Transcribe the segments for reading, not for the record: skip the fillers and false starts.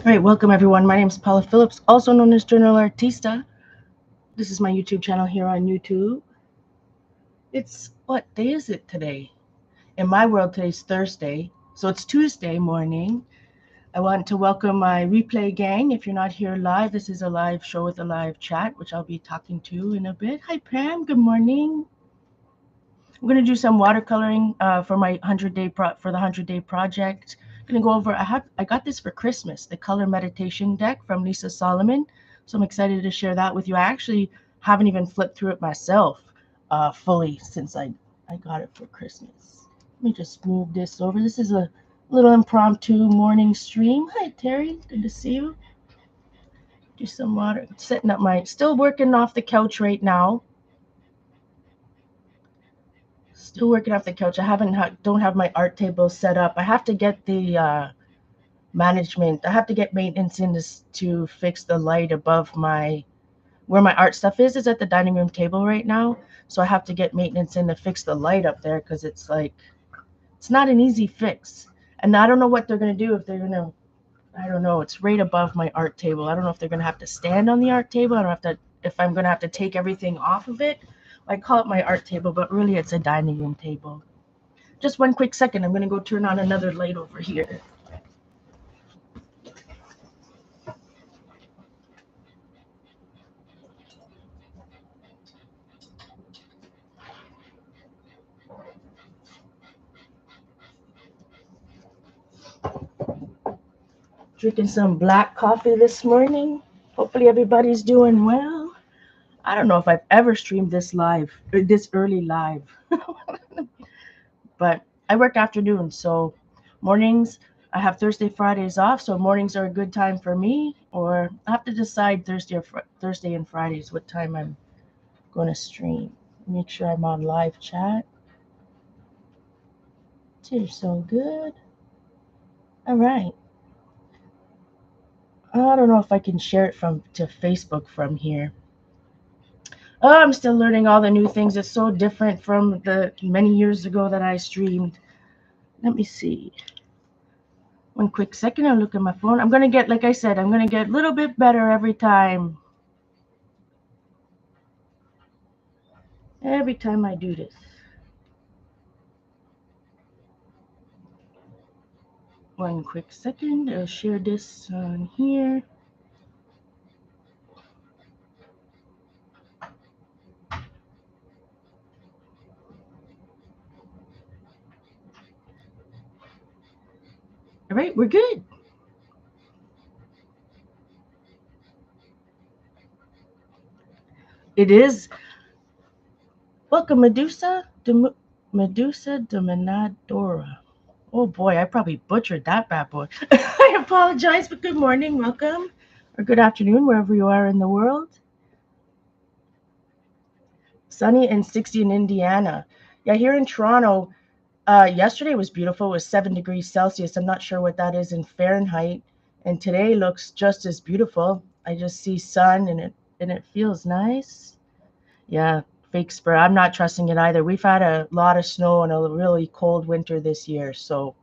All right, welcome everyone. My name is Paula Phillips, also known as Journal Artista. This is my YouTube channel here on YouTube. It's what day is it today? In my world, today's Thursday, so it's Tuesday morning. I want to welcome my replay gang. If you're not here live, this is a live show with a live chat, which I'll be talking to in a bit. Hi, Pam. Good morning. I'm going to do some watercoloring for my 100-day for the 100-day project. I'm going to go over. I got this for Christmas, the Color Meditation deck from Lisa Solomon. So I'm excited to share that with you. I actually haven't even flipped through it myself fully since I got it for Christmas. Let me just move this over. This is a little impromptu morning stream. Hi, Terry. Good to see you. Do some water. Setting up still working off the couch right now. Still working off the couch. I don't have my art table set up. I have to get the management. I have to get maintenance in this to fix the light above where my art stuff is at the dining room table right now. So I have to get maintenance in to fix the light up there because it's not an easy fix. And I don't know what they're gonna do if they're gonna. I don't know. It's right above my art table. I don't know if they're gonna have to stand on the art table. I don't have to. If I'm gonna have to take everything off of it. I call it my art table, but really it's a dining room table. Just one quick second. I'm going to go turn on another light over here. Drinking some black coffee this morning. Hopefully everybody's doing well. I don't know if I've ever streamed this early live. But I work afternoons, so mornings, I have Thursday, Fridays off, so mornings are a good time for me. Or I have to decide Thursday and Fridays what time I'm going to stream. Make sure I'm on live chat. You're so good. All right. I don't know if I can share it to Facebook from here. Oh, I'm still learning all the new things. It's so different from the many years ago that I streamed. Let me see. One quick second. I'll look at my phone. I'm going to get, like I said, I'm going to get a little bit better every time. Every time I do this. One quick second. I'll share this on here. All right, we're good. It is. Welcome, Medusa Dominadora. Oh boy, I probably butchered that bad boy. I apologize, but good morning, welcome, or good afternoon, wherever you are in the world. Sunny and 60 in Indiana. Yeah, here in Toronto, yesterday was beautiful. It was 7 degrees Celsius. I'm not sure what that is in Fahrenheit. And today looks just as beautiful. I just see sun and it feels nice. Yeah, fake spur. I'm not trusting it either. We've had a lot of snow and a really cold winter this year, so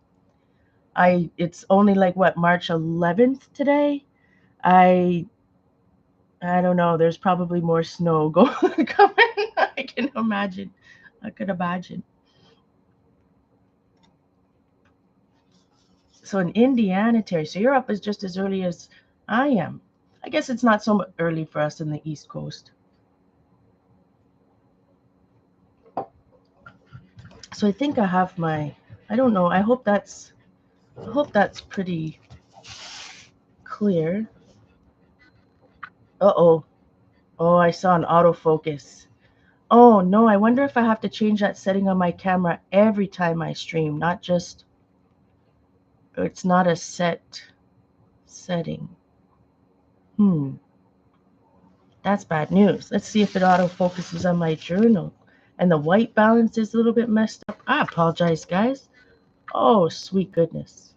it's only like what, March 11th today. I don't know. There's probably more snow coming. I can imagine. I could imagine. So in Indiana, Terry, so you're up as just as early as I am. I guess it's not so early for us in the East Coast. So I think I have I don't know. I hope that's pretty clear. Uh-oh. Oh, I saw an autofocus. Oh no, I wonder if I have to change that setting on my camera every time I stream, not just, it's not a set setting. That's bad news. Let's see if it autofocuses on my journal. And the white balance is a little bit messed up. I apologize, guys. Oh, sweet goodness.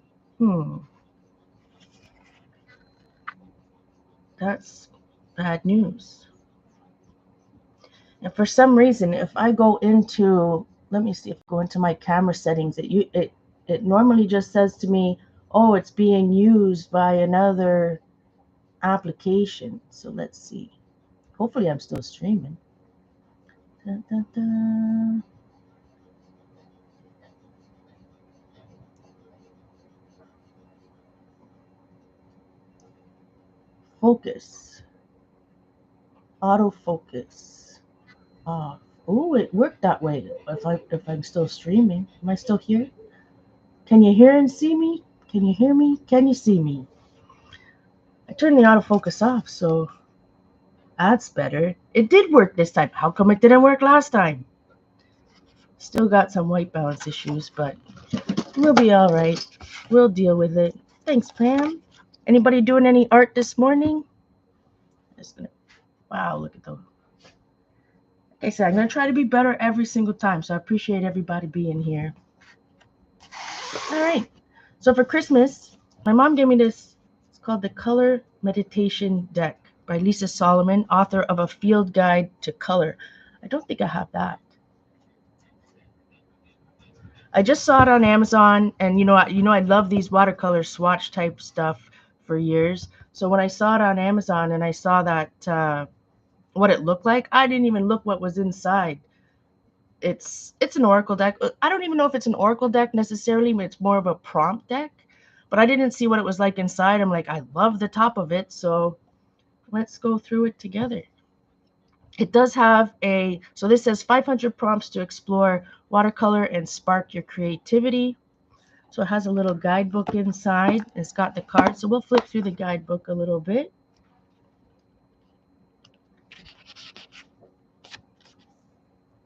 That's bad news. And for some reason, if I go into, let me see if I go into my camera settings, it normally just says to me Oh, it's being used by another application. So let's see. Hopefully I'm still streaming. Dun, dun, dun. Focus. Autofocus. Off. Oh, it worked that way. If I'm still streaming. Am I still here? Can you hear and see me? Can you hear me? Can you see me? I turned the autofocus off, so that's better. It did work this time. How come it didn't work last time? Still got some white balance issues, but we'll be all right. We'll deal with it. Thanks, Pam. Anybody doing any art this morning? Wow, look at those. Like I said, I'm going to try to be better every single time, so I appreciate everybody being here. All right. So for Christmas, my mom gave me this. It's called the Color Meditation Deck by Lisa Solomon, author of A Field Guide to Color. I don't think I have that. I just saw it on Amazon, and I love these watercolor swatch type stuff for years. So when I saw it on Amazon and I saw that what it looked like, I didn't even look what was inside. It's an oracle deck. I don't even know if it's an oracle deck necessarily, but it's more of a prompt deck. But I didn't see what it was like inside. I'm like, I love the top of it, so let's go through it together. It does have so this says 500 prompts to explore watercolor and spark your creativity. So it has a little guidebook inside. It's got the cards. So we'll flip through the guidebook a little bit.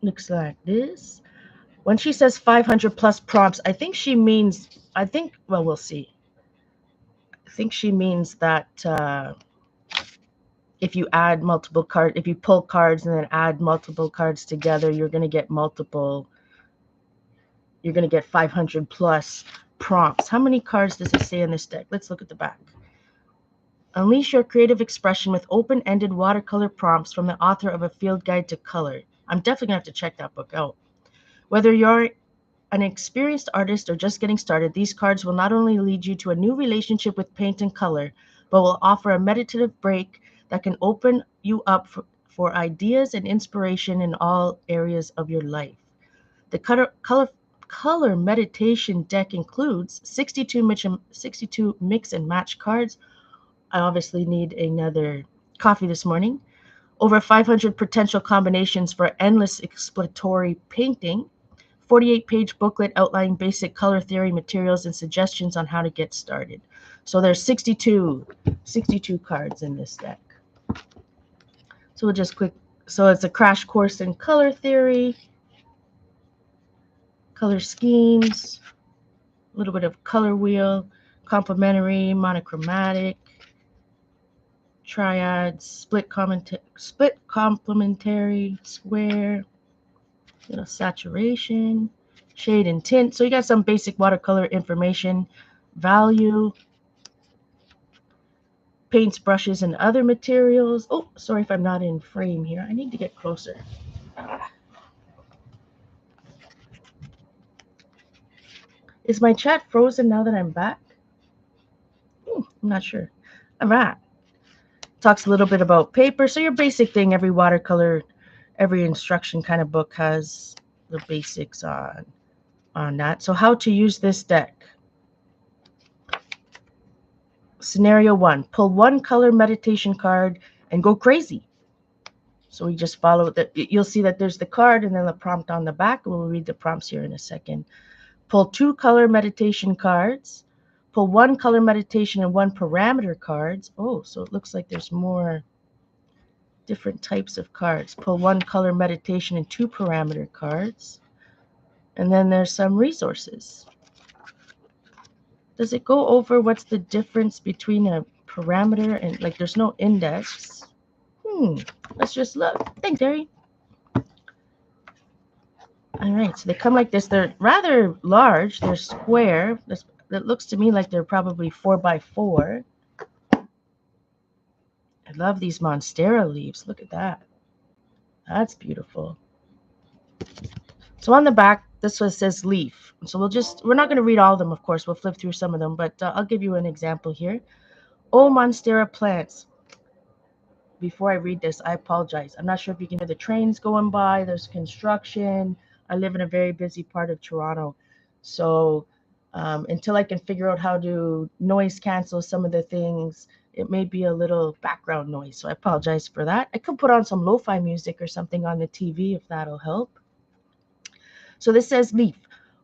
Looks like this. When she says 500 plus prompts, well, we'll see. I think she means that if you add multiple cards, if you pull cards and then add multiple cards together, you're going to get 500 plus prompts. How many cards does it say in this deck? Let's look at the back. Unleash your creative expression with open-ended watercolor prompts from the author of A Field Guide to Color. I'm definitely going to have to check that book out. Whether you're an experienced artist or just getting started, these cards will not only lead you to a new relationship with paint and color, but will offer a meditative break that can open you up for ideas and inspiration in all areas of your life. The color meditation deck includes 62 mix and match cards. I obviously need another coffee this morning. Over 500 potential combinations for endless exploratory painting. 48-page booklet outlining basic color theory, materials, and suggestions on how to get started. So there's 62 cards in this deck. So we'll just so it's a crash course in color theory, color schemes, a little bit of color wheel, complementary, monochromatic, triads, split complementary, square, saturation, shade and tint. So you got some basic watercolor information, value, paints, brushes, and other materials. Oh, sorry if I'm not in frame here. I need to get closer. Is my chat frozen now that I'm back? I'm not sure. All right. Talks a little bit about paper. So your basic thing, every watercolor, every instruction kind of book has the basics on that. So how to use this deck. Scenario 1, pull one color meditation card and go crazy. So we just follow that. You'll see that there's the card and then the prompt on the back. We'll read the prompts here in a second. Pull 2 color meditation cards. Pull 1 color meditation and 1 parameter cards. Oh, so it looks like there's more different types of cards. Pull 1 color meditation and 2 parameter cards. And then there's some resources. Does it go over what's the difference between a parameter and, like, there's no index? Let's just look. Thanks, Terry. All right, so they come like this. They're rather large. They're square. It looks to me like they're probably 4x4. I love these Monstera leaves. Look at that. That's beautiful. So on the back, This one says leaf. So we're not going to read all of them, of course. We'll flip through some of them, but I'll give you an example here. Oh, Monstera plants. Before I read this, I apologize. I'm not sure if you can hear the trains going by. There's construction. I live in a very busy part of Toronto. So until I can figure out how to noise cancel some of the things, it may be a little background noise. So I apologize for that. I could put on some lo-fi music or something on the TV if that'll help. So this says leaf.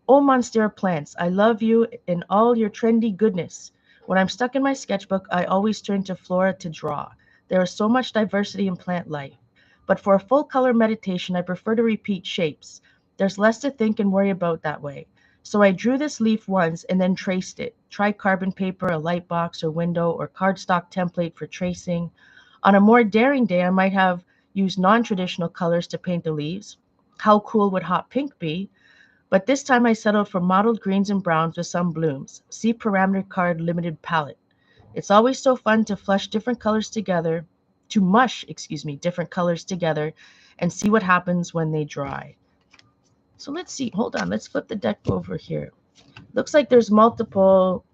Oh, Monstera plants, I love you in all your trendy goodness. When I'm stuck in my sketchbook, I always turn to flora to draw. There is so much diversity in plant life. But for a full color meditation, I prefer to repeat shapes. There's less to think and worry about that way. So I drew this leaf once and then traced it. Try carbon paper, a light box or window, or cardstock template for tracing. On a more daring day, I might have used non-traditional colors to paint the leaves. How cool would hot pink be? But this time I settled for mottled greens and browns with some blooms. See parameter card limited palette. It's always so fun to mush, different colors together, different colors together and see what happens when they dry. So let's see, hold on, let's flip the deck over here. Looks like there's multiple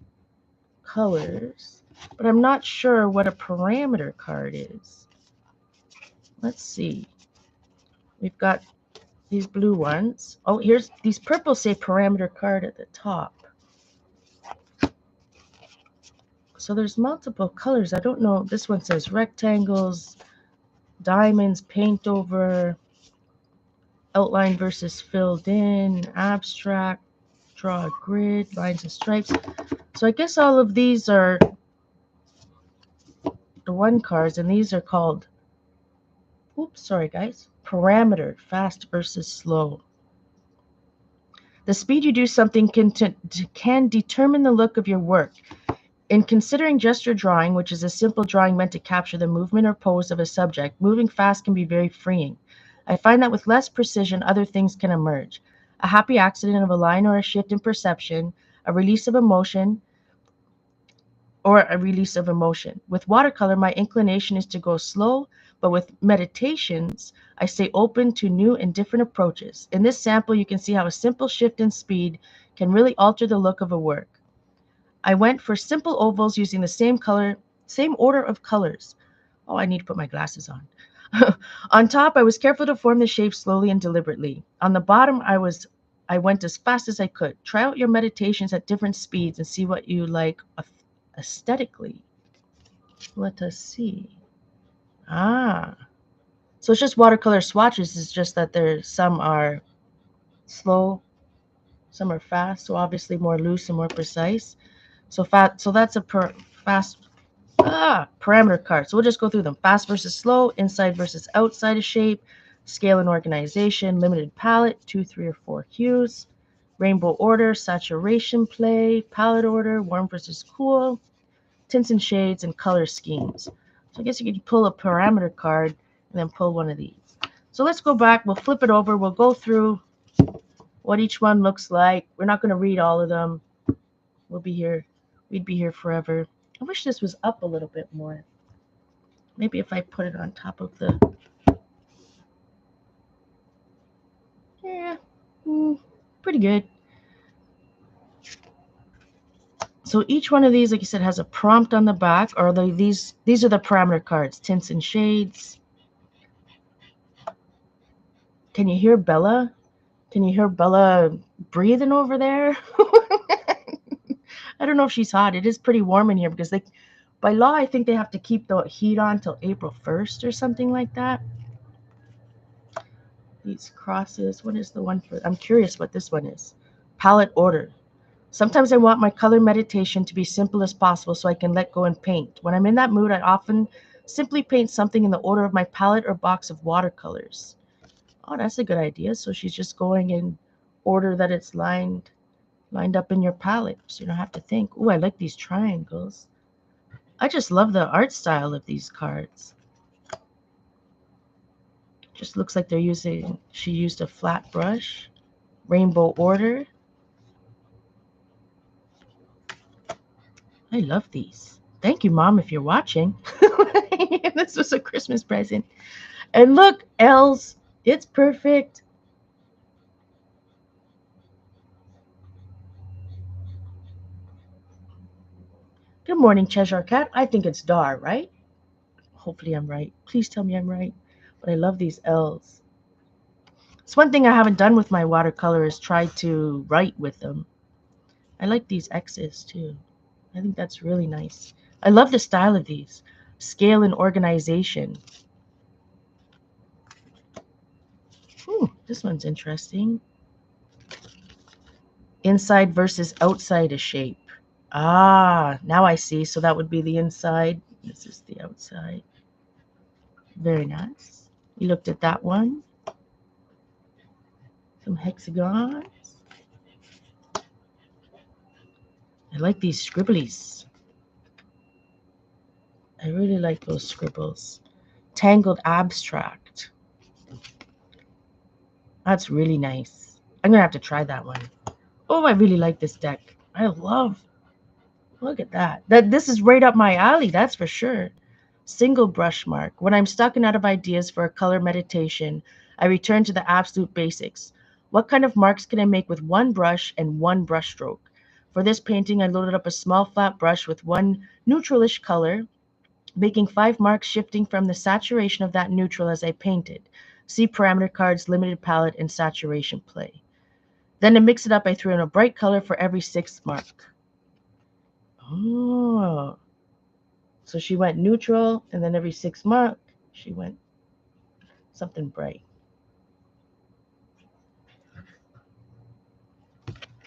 colors, but I'm not sure what a parameter card is. Let's see. We've got these blue ones. Oh, here's these purples say parameter card at the top. So there's multiple colors. I don't know. This one says rectangles, diamonds, paint over, outline versus filled in, abstract, draw a grid, lines and stripes. So I guess all of these are the one cards, and these are called, oops, sorry guys, parameter, fast versus slow. The speed you do something can determine the look of your work. In considering gesture drawing, which is a simple drawing meant to capture the movement or pose of a subject, moving fast can be very freeing. I find that with less precision, other things can emerge. A happy accident of a line or a shift in perception, a release of emotion. With watercolor, my inclination is to go slow, but with meditations, I stay open to new and different approaches. In this sample, you can see how a simple shift in speed can really alter the look of a work. I went for simple ovals using the same order of colors. Oh, I need to put my glasses on. On top, I was careful to form the shape slowly and deliberately. On the bottom, I went as fast as I could. Try out your meditations at different speeds and see what you like aesthetically. Let us see. So it's just watercolor swatches. It's just that some are slow, some are fast. So obviously more loose and more precise. So that's a fast parameter card. So we'll just go through them. Fast versus slow, inside versus outside of shape, scale and organization, limited palette, 2, 3, or 4 hues, rainbow order, saturation play, palette order, warm versus cool, tints and shades, and color schemes. So I guess you could pull a parameter card and then pull one of these. So let's go back. We'll flip it over. We'll go through what each one looks like. We're not going to read all of them. We'd be here forever. I wish this was up a little bit more. Maybe if I put it on top of the... Yeah, pretty good. So each one of these, like I said, has a prompt on the back. Or these are the parameter cards, tints and shades. Can you hear Bella? Can you hear Bella breathing over there? I don't know if she's hot. It is pretty warm in here because by law, I think they have to keep the heat on till April 1st or something like that. These crosses. What is the one for? I'm curious what this one is. Palette order. Sometimes I want my color meditation to be simple as possible so I can let go and paint. When I'm in that mood, I often simply paint something in the order of my palette or box of watercolors. Oh, that's a good idea. So she's just going in order that it's lined up in your palette, so you don't have to think. Oh, I like these triangles. I just love the art style of these cards. Just looks like she used a flat brush. Rainbow order. I love these. Thank you, Mom, if you're watching. This was a Christmas present. And look, L's. It's perfect. Good morning, Cheshire Cat. I think it's Dar, right? Hopefully I'm right. Please tell me I'm right. But I love these L's. It's one thing I haven't done with my watercolor is try to write with them. I like these X's too. I think that's really nice. I love the style of these. Scale and organization. Ooh, this one's interesting. Inside versus outside a shape. Ah, now I see. So that would be the inside. This is the outside. Very nice. You looked at that one. Some hexagons. I like these scribblies. I really like those scribbles. Tangled abstract. That's really nice. I'm going to have to try that one. Oh, I really like this deck. I love. Look at that. This is right up my alley, that's for sure. Single brush mark. When I'm stuck and out of ideas for a color meditation, I return to the absolute basics. What kind of marks can I make with one brush and one brush stroke? For this painting, I loaded up a small flat brush with one neutralish color, making 5 marks shifting from the saturation of that neutral as I painted. See parameter cards, limited palette, and saturation play. Then to mix it up, I threw in a bright color for every 6th mark. Oh, so she went neutral, and then every 6th mark, she went something bright.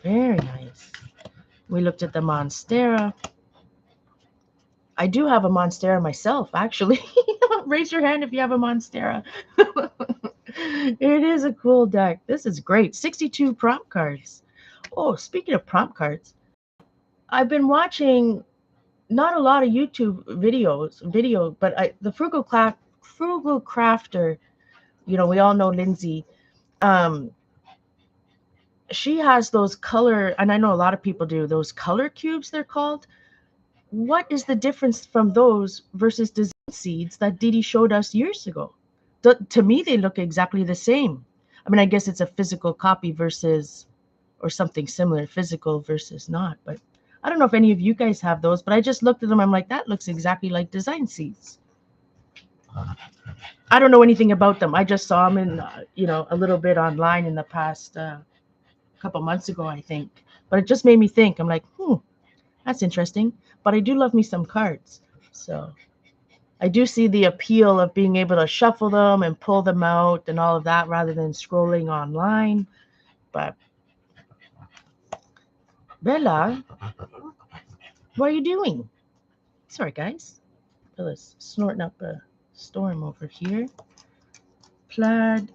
Very nice. We looked at the Monstera. I do have a Monstera myself, actually. Raise your hand if you have a Monstera. It is a cool deck. This is great. 62 prompt cards. Oh, speaking of prompt cards, I've been watching not a lot of YouTube videos, but the Frugal Crafter, we all know Lindsay. Um, she has those color, and I know a lot of people do, those color cubes, they're called. What is the difference from those versus design seeds that Didi showed us years ago? To me, they look exactly the same. I mean, I guess it's a physical copy versus, or something similar, physical versus not. But I don't know if any of you guys have those, but I just looked at them. I'm like, that looks exactly like design seeds. I don't know anything about them. I just saw them in, a little bit online in the past couple months ago, I think. But it just made me think. I'm like, that's interesting. But I do love me some cards. So I do see the appeal of being able to shuffle them and pull them out and all of that rather than scrolling online. But Bella, what are you doing? Sorry, guys. Bella's snorting up a storm over here. Plaid,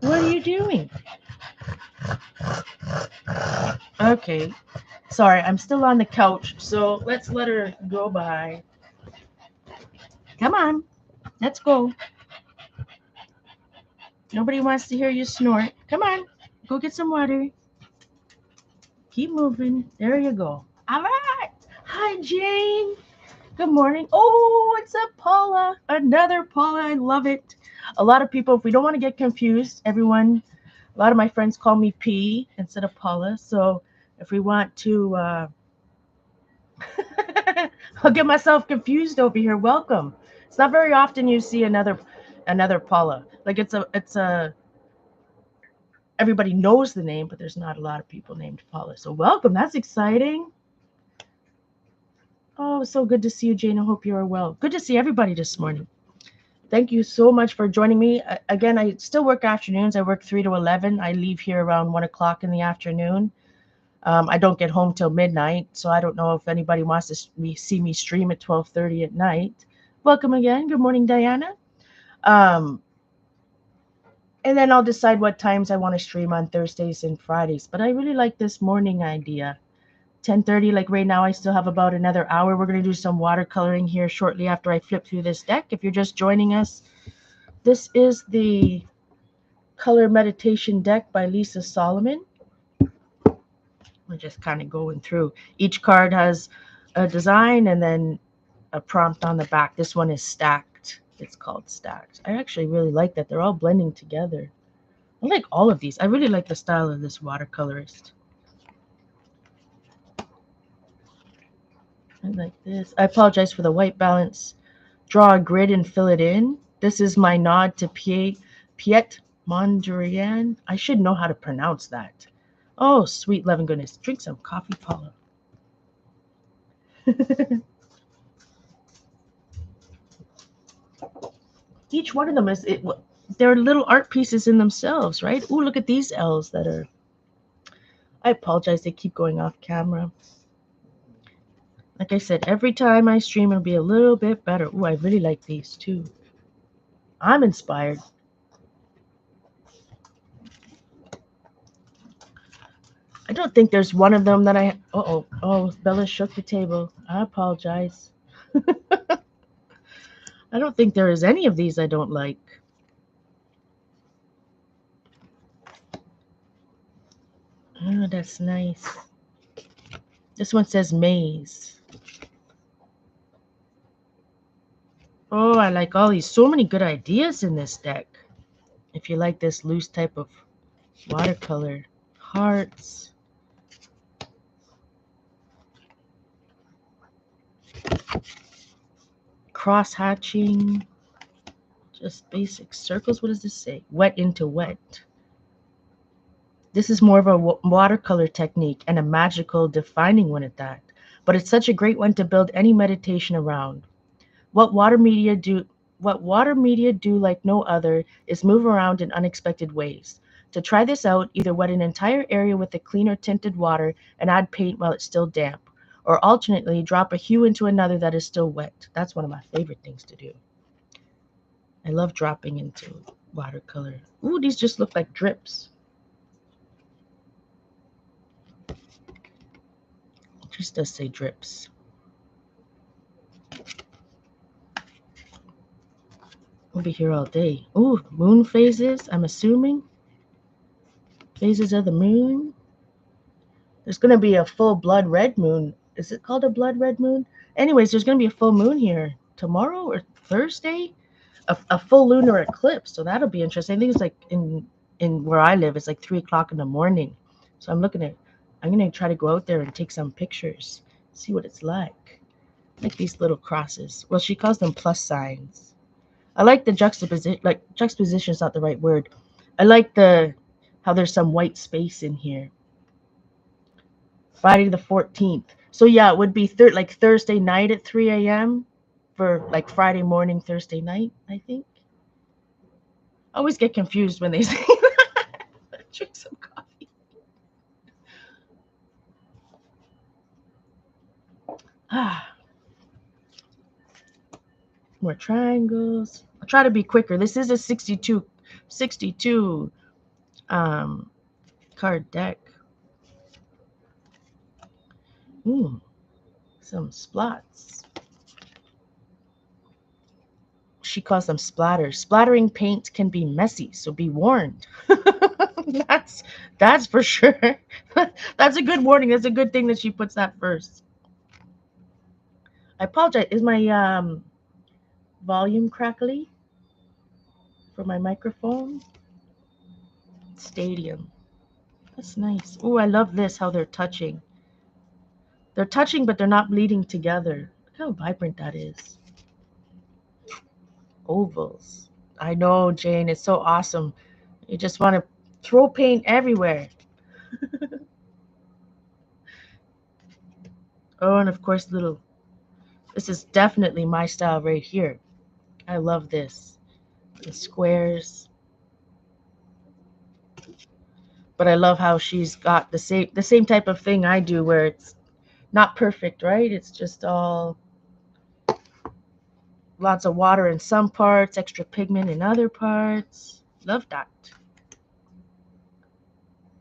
what are you doing? Okay. Sorry, I'm still on the couch, so let's let her go by. Come on, let's go. Nobody wants to hear you snort. Come on, go get some water. Keep moving. There you go. All right. Hi, Jane. Good morning. Oh, what's up, Paula? Another Paula. I love it. A lot of people, if we don't want to get confused, a lot of my friends call me P instead of Paula. So if we want to, I'll get myself confused over here. Welcome. It's not very often you see another Paula. Like it's a everybody knows the name, but there's not a lot of people named Paula. So welcome. That's exciting. Oh, so good to see you, Jane. I hope you are well. Good to see everybody this morning. Thank you so much for joining me. Again, I still work afternoons. I work 3 to 11. I leave here around 1 o'clock in the afternoon. I don't get home till midnight, so I don't know if anybody wants to see me stream at 12:30 at night. Welcome again. Good morning, Diana. And then I'll decide what times I want to stream on Thursdays and Fridays. But I really like this morning idea. 10:30, like right now, I still have about another hour. We're going to do some watercoloring here shortly after I flip through this deck. If you're just joining us, this is the Color Meditation deck by Lisa Solomon. We're just kind of going through. Each card has a design and then a prompt on the back. This one is stacked. It's called stacked. I actually really like that. They're all blending together. I like all of these. I really like the style of this watercolorist. And like this. I apologize for the white balance. Draw a grid and fill it in. This is my nod to Piet Mondrian. I should know how to pronounce that. Oh, sweet love and goodness. Drink some coffee, Paula. Each one of them they're little art pieces in themselves, right? Ooh, look at these L's that are. I apologize, they keep going off camera. Like I said, every time I stream, it'll be a little bit better. Ooh, I really like these too. I'm inspired. I don't think there's one of them that I. Oh, Bella shook the table. I apologize. I don't think there is any of these I don't like. Oh, that's nice. This one says maze. Oh, I like all these. So many good ideas in this deck. If you like this loose type of watercolor. Hearts. Cross hatching. Just basic circles. What does this say? Wet into wet. This is more of a watercolor technique and a magical defining one at that. But it's such a great one to build any meditation around. What water media do like no other is move around in unexpected ways. To try this out, either wet an entire area with a cleaner tinted water and add paint while it's still damp, or alternately drop a hue into another that is still wet. That's one of my favorite things to do. I love dropping into watercolor. Ooh, these just look like drips. It just does say drips. We'll be here all day. Ooh, moon phases, I'm assuming. Phases of the moon. There's going to be a full blood red moon. Is it called a blood red moon? Anyways, there's going to be a full moon here tomorrow or Thursday. A full lunar eclipse. So that'll be interesting. I think it's like in where I live, it's like 3 o'clock in the morning. So I'm going to try to go out there and take some pictures, see what it's like. Like these little crosses. Well, she calls them plus signs. I like the juxtaposition. Like juxtaposition is not the right word. I like how there's some white space in here. Friday the 14th. So yeah, it would be like Thursday night at 3 a.m. for like Friday morning, Thursday night, I think. I always get confused when they say that. Drink some coffee. More triangles. I'll try to be quicker. This is a 62 card deck. Ooh, some splots. She calls them splatters. Splattering paint can be messy, so be warned. that's for sure. That's a good warning. That's a good thing that she puts that first. I apologize. Is my volume crackly for my microphone? Stadium. That's nice. Oh, I love this, how they're touching. They're touching, but they're not bleeding together. Look how vibrant that is. Ovals. I know, Jane. It's so awesome. You just want to throw paint everywhere. Oh, and of course, this is definitely my style right here. I love this. The squares. But I love how she's got the same type of thing I do, where it's not perfect, right? It's just all lots of water in some parts, extra pigment in other parts. Love that.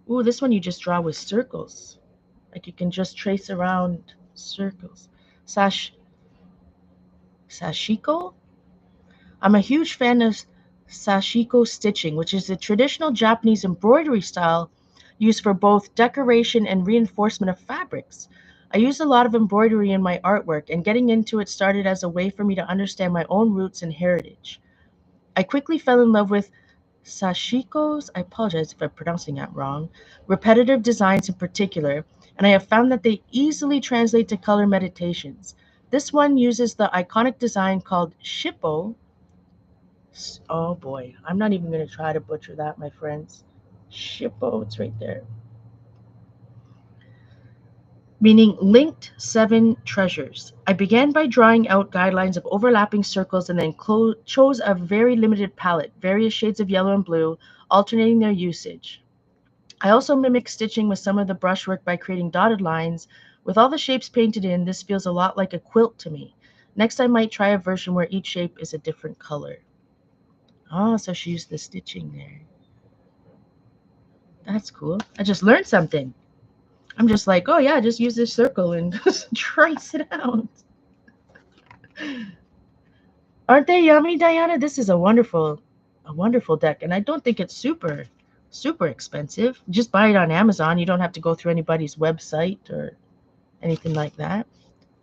Ooh, this one you just draw with circles. Like you can just trace around circles. Sashiko? I'm a huge fan of sashiko stitching, which is a traditional Japanese embroidery style used for both decoration and reinforcement of fabrics. I use a lot of embroidery in my artwork, and getting into it started as a way for me to understand my own roots and heritage. I quickly fell in love with sashiko's, I apologize if I'm pronouncing that wrong, repetitive designs in particular, and I have found that they easily translate to color meditations. This one uses the iconic design called Shippo. Oh boy, I'm not even going to try to butcher that, my friends. Shippo, it's right there. Meaning linked seven treasures. I began by drawing out guidelines of overlapping circles and then chose a very limited palette, various shades of yellow and blue, alternating their usage. I also mimic stitching with some of the brushwork by creating dotted lines. With all the shapes painted in, this feels a lot like a quilt to me. Next, I might try a version where each shape is a different color. Oh, so she used the stitching there. That's cool. I just learned something. I'm just like, oh yeah, just use this circle and just trace it out. Aren't they yummy, Diana? This is a wonderful deck, and I don't think it's super expensive. Just buy it on Amazon. You don't have to go through anybody's website or anything like that.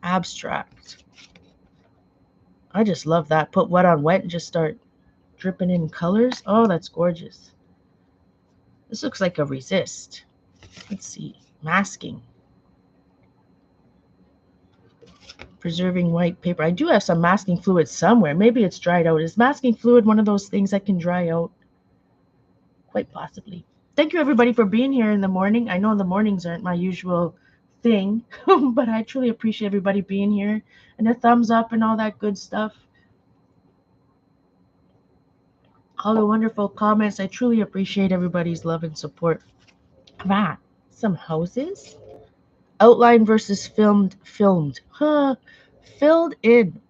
Abstract. I just love that. Put wet on wet and just start dripping in colors. Oh, that's gorgeous. This looks like a resist. Let's see. Masking. Preserving white paper. I do have some masking fluid somewhere. Maybe it's dried out. Is masking fluid one of those things that can dry out? Quite possibly. Thank you, everybody, for being here in the morning. I know the mornings aren't my usual thing, but I truly appreciate everybody being here and the thumbs up and all that good stuff. All the wonderful comments. I truly appreciate everybody's love and support. That. Some houses. Outline versus filmed. Huh. Filled in.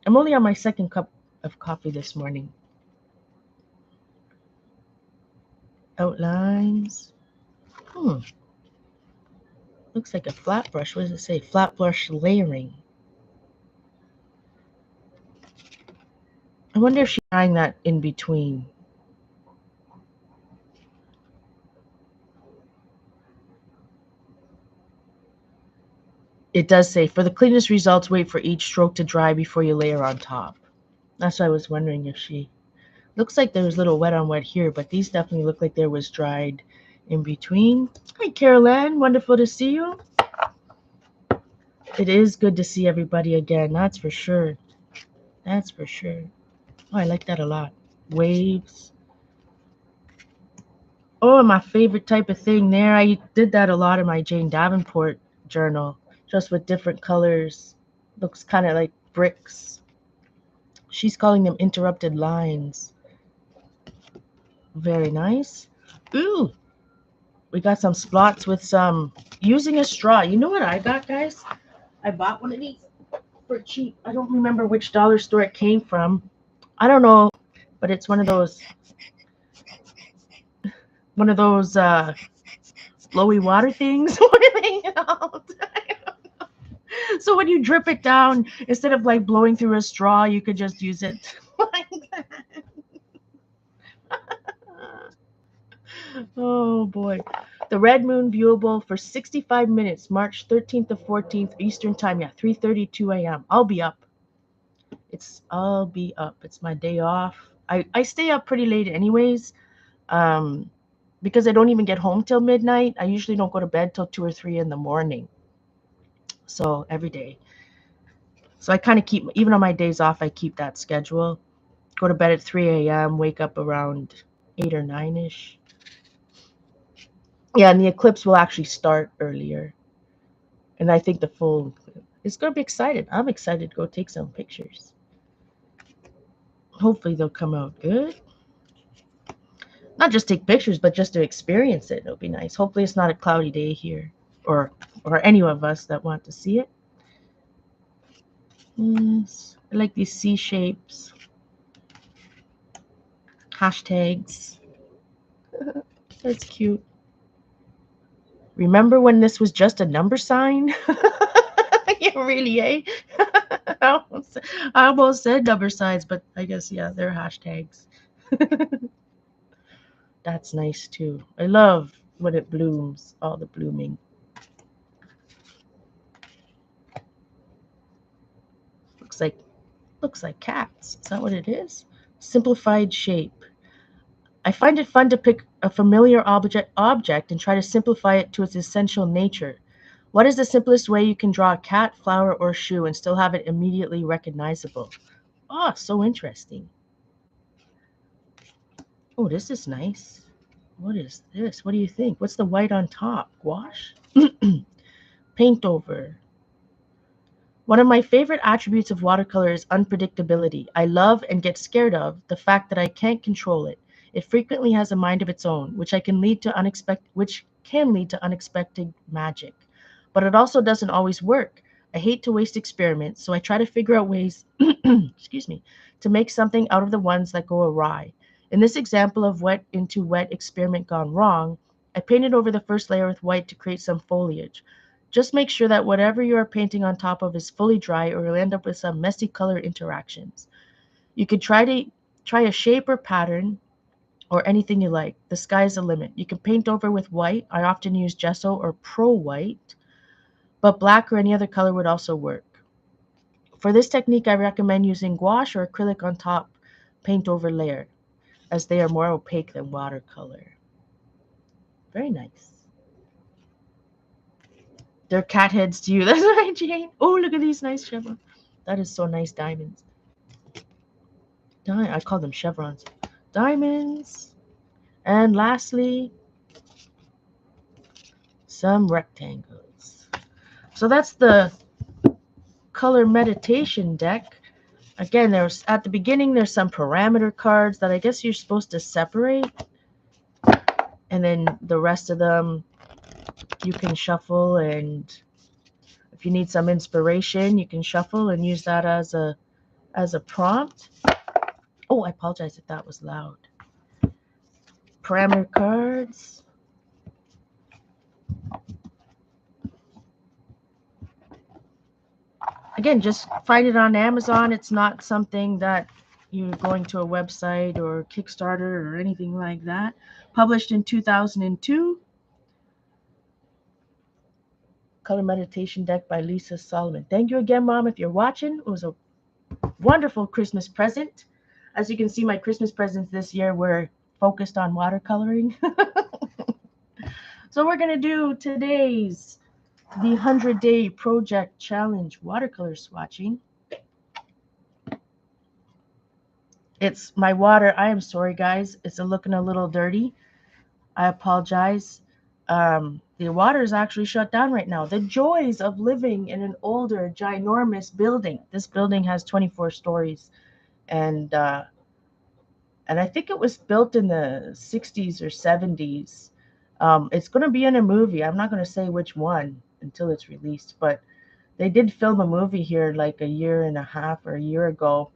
I'm only on my second cup of coffee this morning. Outlines. Looks like a flat brush. What does it say? Flat brush layering. I wonder if she's trying that in between. It does say, for the cleanest results, wait for each stroke to dry before you layer on top. That's why I was wondering if she... Looks like there was a little wet on wet here, but these definitely look like there was dried in between. Hi, Carol Ann. Wonderful to see you. It is good to see everybody again. That's for sure. That's for sure. Oh, I like that a lot. Waves. Oh, my favorite type of thing there. I did that a lot in my Jane Davenport journal, just with different colors. Looks kind of like bricks. She's calling them interrupted lines. Very nice. Ooh, we got some splots with some using a straw. You know what I got, guys? I bought one of these for cheap. I don't remember which dollar store it came from. I don't know, but it's one of those flowy water things. What are they called? So when you drip it down, instead of like blowing through a straw, you could just use it like that. Oh boy. The Red Moon viewable for 65 minutes, March 13th to 14th Eastern Time. Yeah, 3:32 a.m. I'll be up. I'll be up. It's my day off. I stay up pretty late anyways. Because I don't even get home till midnight. I usually don't go to bed till 2 or 3 in the morning. So every day. So I kind of keep, even on my days off, I keep that schedule. Go to bed at 3 a.m., wake up around 8 or 9-ish. Yeah, and the eclipse will actually start earlier. And I think the full, it's going to be excited. I'm excited to go take some pictures. Hopefully they'll come out good. Not just take pictures, but just to experience it. It'll be nice. Hopefully it's not a cloudy day here, or any of us that want to see it. Yes, I like these C shapes. Hashtags. That's cute. Remember when this was just a number sign? Yeah, really, eh? I almost said number signs, but I guess, yeah, they're hashtags. That's nice, too. I love when it blooms, all the blooming. Looks like cats. Is that what it is? Simplified shape. I find it fun to pick a familiar object and try to simplify it to its essential nature. What is the simplest way you can draw a cat, flower, or shoe and still have it immediately recognizable? Oh, so interesting. Oh, this is nice. What is this? What do you think? What's the white on top? Gouache? Paint over. One of my favorite attributes of watercolor is unpredictability. I love and get scared of the fact that I can't control it. It frequently has a mind of its own, which can lead to unexpected magic. But it also doesn't always work. I hate to waste experiments, so I try to figure out ways, excuse me, to make something out of the ones that go awry. In this example of wet into wet experiment gone wrong, I painted over the first layer with white to create some foliage. Just make sure that whatever you are painting on top of is fully dry or you'll end up with some messy color interactions. You could try a shape or pattern or anything you like. The sky's the limit. You can paint over with white. I often use gesso or pro white, but black or any other color would also work. For this technique, I recommend using gouache or acrylic on top paint over layer, as they are more opaque than watercolor. Very nice. They're cat heads to you. That's right, Jane. Oh, look at these nice chevrons. That is so nice, diamonds. I call them chevrons. Diamonds. And lastly, some rectangles. So that's the color meditation deck. Again, there's at the beginning, there's some parameter cards that I guess you're supposed to separate. And then the rest of them you can shuffle, and if you need some inspiration, you can shuffle and use that as a prompt. Oh, I apologize if that was loud. Parameter cards. Again, just find it on Amazon. It's not something that you're going to a website or Kickstarter or anything like that. Published in 2002. Color Meditation Deck by Lisa Solomon. Thank you again, Mom, if you're watching. It was a wonderful Christmas present. As you can see, my Christmas presents this year were focused on watercoloring. So we're going to do today's the 100-day project challenge watercolor swatching. It's my water. I am sorry, guys. It's looking a little dirty. I apologize. The water is actually shut down right now. The joys of living in an older, ginormous building. This building has 24 stories, and I think it was built in the 60s or 70s. It's going to be in a movie. I'm not going to say which one until it's released, but they did film a movie here like a year and a half or a year ago.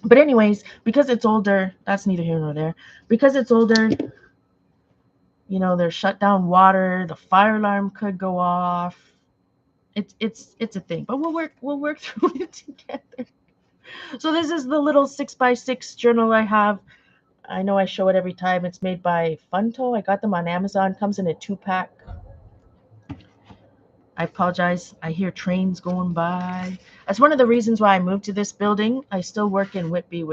But anyways, because it's older, that's neither here nor there. Because it's older, you know, there's shut down water. The fire alarm could go off. It's a thing, but we'll work through it together. So this is the little 6x6 journal I have. I know I show it every time. It's made by Funto. I got them on Amazon. Comes in a 2-pack. I apologize. I hear trains going by. That's one of the reasons why I moved to this building. I still work in Whitby,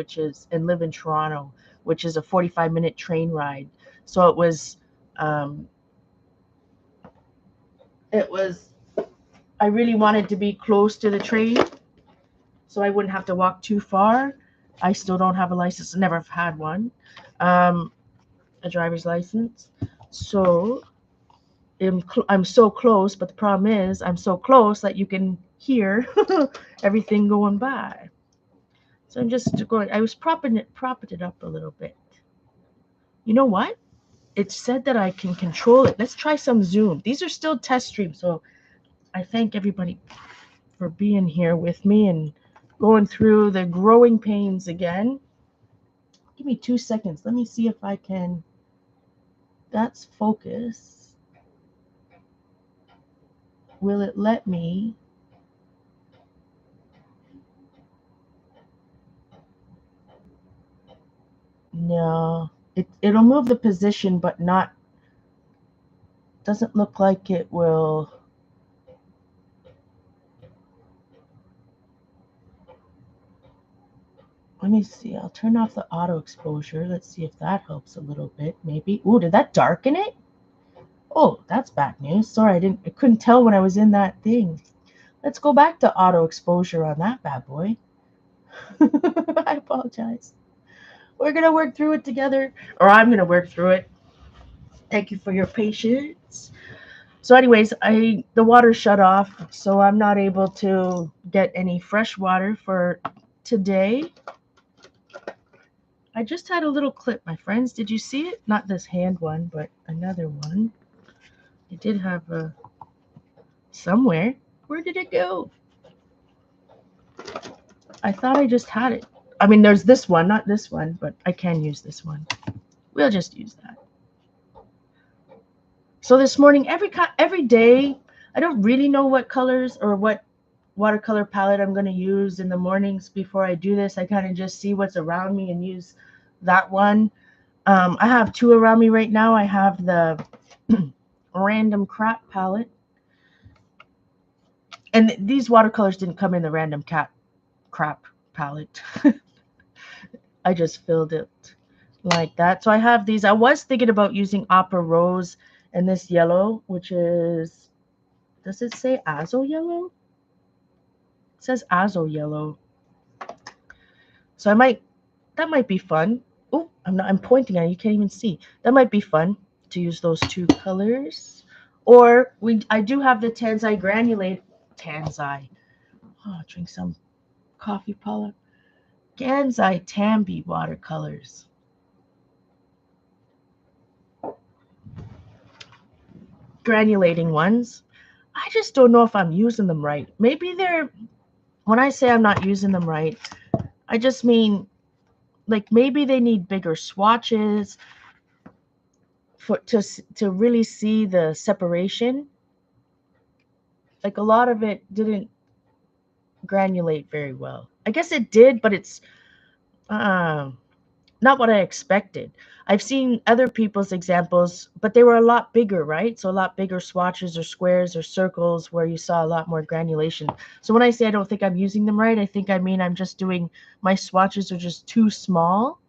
and live in Toronto, which is a 45-minute train ride. So it was, I really wanted to be close to the train so I wouldn't have to walk too far. I still don't have a license. Never have had one. A driver's license. So I'm so close, but the problem is I'm so close that you can hear everything going by. So I'm just going, I was propping it up a little bit. You know what? It said that I can control it. Let's try some zoom. These are still test streams, so I thank everybody for being here with me and going through the growing pains again. Give me 2 seconds. Let me see if I can. That's focus. Will it let me? No. It'll move the position, but not. Doesn't look like it will. Let me see. I'll turn off the auto exposure. Let's see if that helps a little bit. Maybe. Ooh, did that darken it? Oh, that's bad news. Sorry, I couldn't tell when I was in that thing. Let's go back to auto exposure on that bad boy. I apologize. We're gonna work through it together, or I'm gonna work through it. Thank you for your patience. So, anyways, the water shut off, so I'm not able to get any fresh water for today. I just had a little clip, my friends. Did you see it? Not this hand one, but another one. I did have a somewhere. Where did it go? I thought I just had it. I mean, there's this one, not this one, but I can use this one. We'll just use that. So this morning, every day, I don't really know what colors or what watercolor palette I'm going to use in the mornings before I do this. I kind of just see what's around me and use that one. I have two around me right now. I have the Random Crap palette. And these watercolors didn't come in the Random Crap palette. I just filled it like that. So I have these. I was thinking about using Opera Rose and this yellow, which is, does it say Azo yellow? It says Azo yellow. So that might be fun. Oh, I'm pointing at it, you can't even see. That might be fun to use those two colors. Or I do have the Tanzai. Oh, drink some coffee, Paula. Gansai Tambi watercolors. Granulating ones. I just don't know if I'm using them right. Maybe when I say I'm not using them right, I just mean like maybe they need bigger swatches to really see the separation. Like a lot of it didn't granulate very well. I guess it did, but it's not what I expected. I've seen other people's examples, but they were a lot bigger, right? So a lot bigger swatches or squares or circles where you saw a lot more granulation. So when I say I don't think I'm using them right, I mean I'm just doing, my swatches are just too small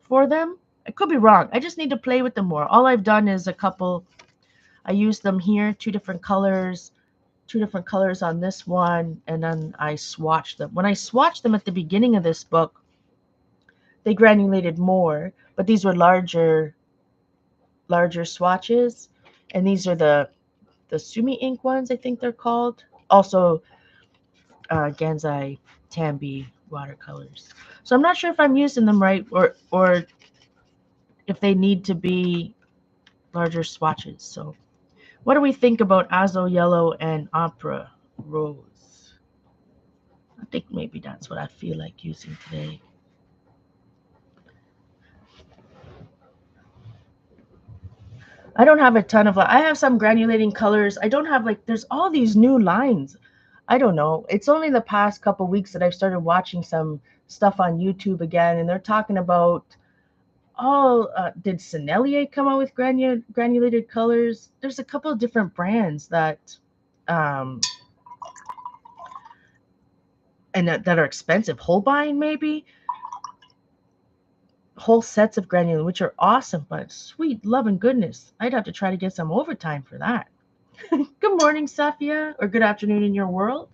for them. I could be wrong. I just need to play with them more. All I've done is I used them here, two different colors on this one, and then I swatched them. When I swatched them at the beginning of this book, they granulated more, but these were larger swatches, and these are the Sumi ink ones, I think they're called. Also, Gansai Tambi watercolors. So I'm not sure if I'm using them right, or if they need to be larger swatches. So what do we think about Azo Yellow and Opera Rose? I think maybe that's what I feel like using today. I don't have a ton of, I have some granulating colors. I don't have there's all these new lines. I don't know. It's only the past couple weeks that I've started watching some stuff on YouTube again, and they're talking about, did Sennelier come out with granulated colors? There's a couple of different brands that, and that are expensive. Holbein, maybe? Whole sets of granule, which are awesome, but sweet love and goodness, I'd have to try to get some overtime for that. Good morning, Safia, or good afternoon in your world.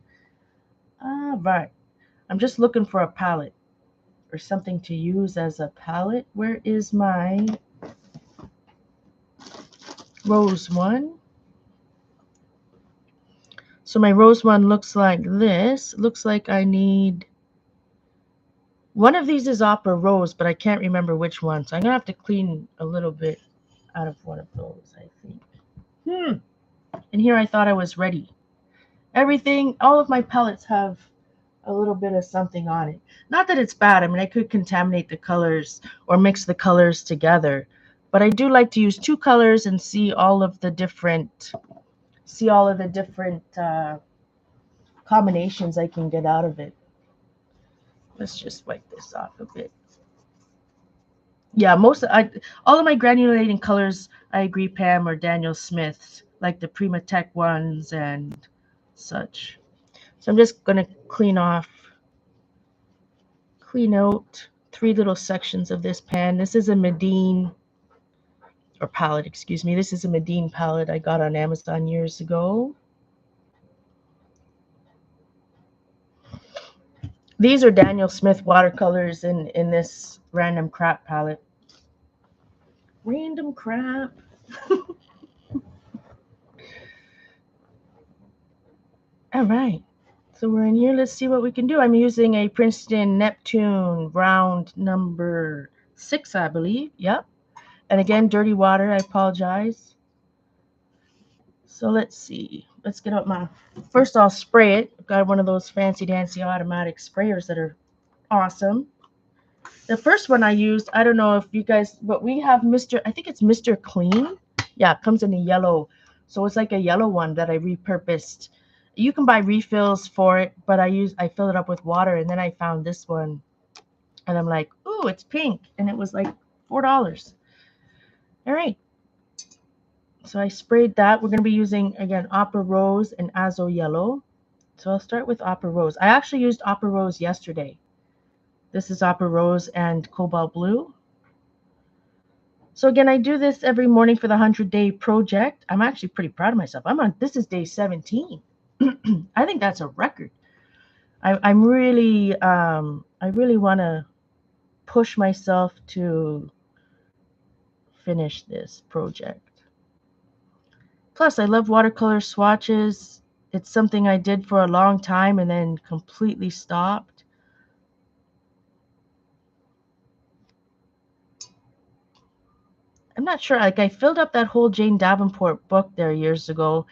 All right. I'm just looking for a palette or something to use as a palette. Where is my rose one? So my rose one looks like this. Looks like I need, one of these is Opera Rose, but I can't remember which one. So I'm going to have to clean a little bit out of one of those, I think. And here I thought I was ready. Everything, all of my palettes have a little bit of something on it. Not that it's bad. I mean, I could contaminate the colors or mix the colors together, but I do like to use two colors and see all of the different combinations I can get out of it. Let's just wipe this off a bit. Yeah, all of my granulating colors, I agree, Pam, or Daniel Smith's, like the Prima Tech ones and such. So I'm just going to clean out 3 little sections of this pan. This is a Medine or palette, excuse me. This is a Medine palette I got on Amazon years ago. These are Daniel Smith watercolors in this random crap palette. Random crap. All right. So we're in here. Let's see what we can do. I'm using a Princeton Neptune round number 6, I believe. Yep. And again, dirty water. I apologize. So let's see. Let's get out my... First, I'll spray it. I've got one of those fancy dancy automatic sprayers that are awesome. The first one I used, I don't know if you guys... But we have I think it's Mr. Clean. Yeah, it comes in a yellow. So it's like a yellow one that I repurposed. You can buy refills for it, but I filled it up with water, and then I found this one, and I'm like, ooh, it's pink, and it was like $4. All right. So I sprayed that. We're going to be using, again, Opera Rose and Azo Yellow. So I'll start with Opera Rose. I actually used Opera Rose yesterday. This is Opera Rose and Cobalt Blue. So again, I do this every morning for the 100-day project. I'm actually pretty proud of myself. This is day 17. I think that's a record. I really want to push myself to finish this project. Plus, I love watercolor swatches. It's something I did for a long time and then completely stopped. I'm not sure. Like, I filled up that whole Jane Davenport book there years ago,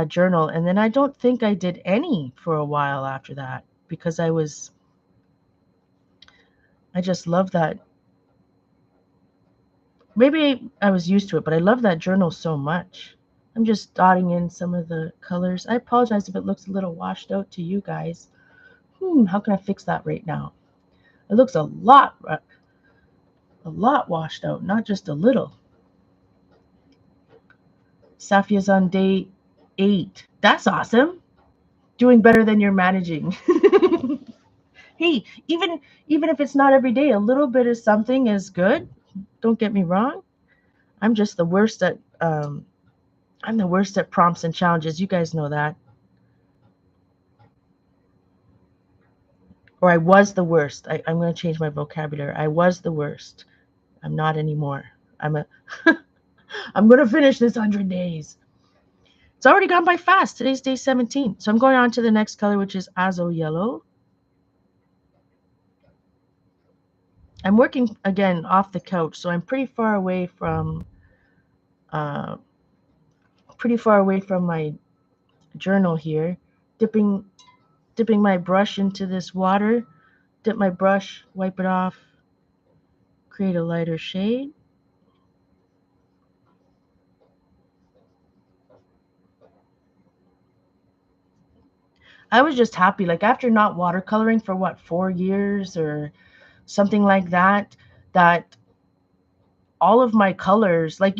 journal, and then I don't think I did any for a while after that because I just love that. Maybe I was used to it, but I love that journal so much. I'm just dotting in some of the colors. I apologize if it looks a little washed out to you guys. How can I fix that right now? It looks a lot washed out, not just a little. Safia's on day 8. That's awesome. Doing better than you're managing. Hey, even if it's not every day, a little bit of something is good. Don't get me wrong. I'm just the worst at I'm the worst at prompts and challenges. You guys know that. Or I was the worst. I'm going to change my vocabulary. I was the worst. I'm not anymore. I'm going to finish this 100 days. It's already gone by fast. Today's day 17. So I'm going on to the next color, which is Azo Yellow. I'm working, again, off the couch, so I'm pretty far away from my journal here. Dipping my brush into this water. Dip my brush, wipe it off, create a lighter shade. I was just happy, like after not watercoloring for what, 4 years or something like that, that all of my colors, like,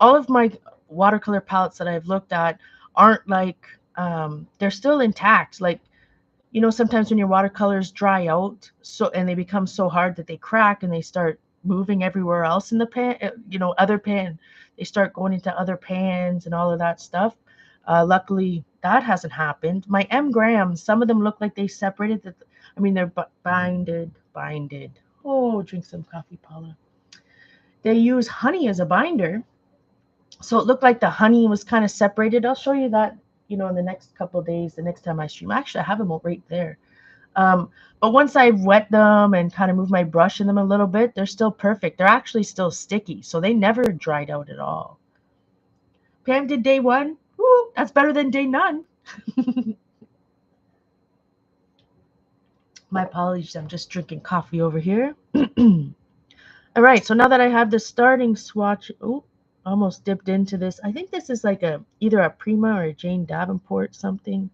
all of my watercolor palettes that I've looked at aren't like, they're still intact. Like, sometimes when your watercolors dry out, and they become so hard that they crack and they start moving everywhere else in the pan, other pan, they start going into other pans and all of that stuff. Luckily, that hasn't happened. My M grams, some of them look like they separated. They're binded. Oh, drink some coffee, Paula. They use honey as a binder, so it looked like the honey was kind of separated. I'll show you that, in the next couple of days, the next time I stream. Actually, I have them right there. But once I wet them and kind of move my brush in them a little bit, they're still perfect. They're actually still sticky, so they never dried out at all. Pam did day 1. Woo, that's better than day none. My apologies. I'm just drinking coffee over here. All right. So now that I have the starting swatch, almost dipped into this. I think this is like either a Prima or a Jane Davenport something.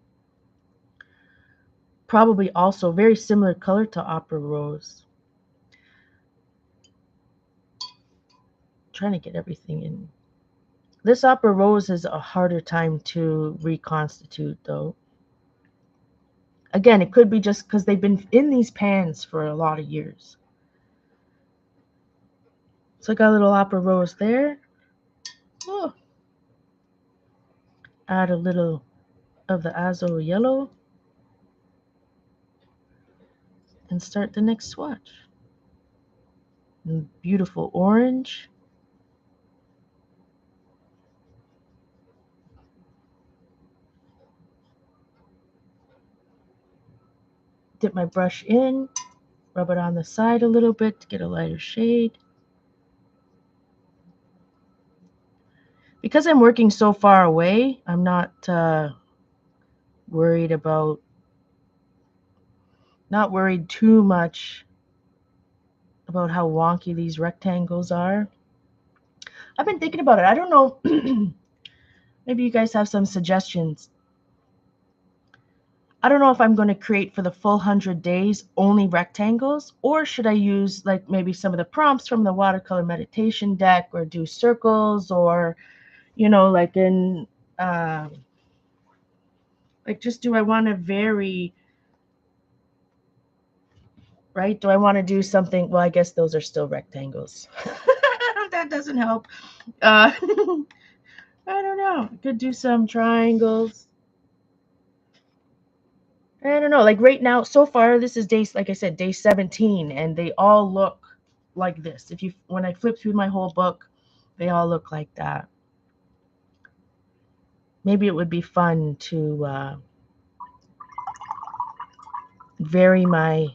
Probably also very similar color to Opera Rose. Trying to get everything in. This Opera Rose is a harder time to reconstitute, though. Again, it could be just because they've been in these pans for a lot of years. So I got a little Opera Rose there. Oh, add a little of the azo yellow and start the next swatch. And beautiful orange. Dip my brush in, rub it on the side a little bit to get a lighter shade. Because I'm working so far away, I'm not worried about, not worried too much about how wonky these rectangles are. I've been thinking about it. I don't know. Maybe you guys have some suggestions. I don't know if I'm going to create for the full 100 days only rectangles, or should I use like maybe some of the prompts from the watercolor meditation deck, or do circles, or, you know, like in, like just do I want to vary, right? Do I want to do something? Well, I guess those are still rectangles. That doesn't help. I don't know. Could do some triangles. I don't know. Like right now, so far, this is day, like I said, day 17, and they all look like this. If you, when I flip through my whole book, they all look like that. Maybe it would be fun to vary my.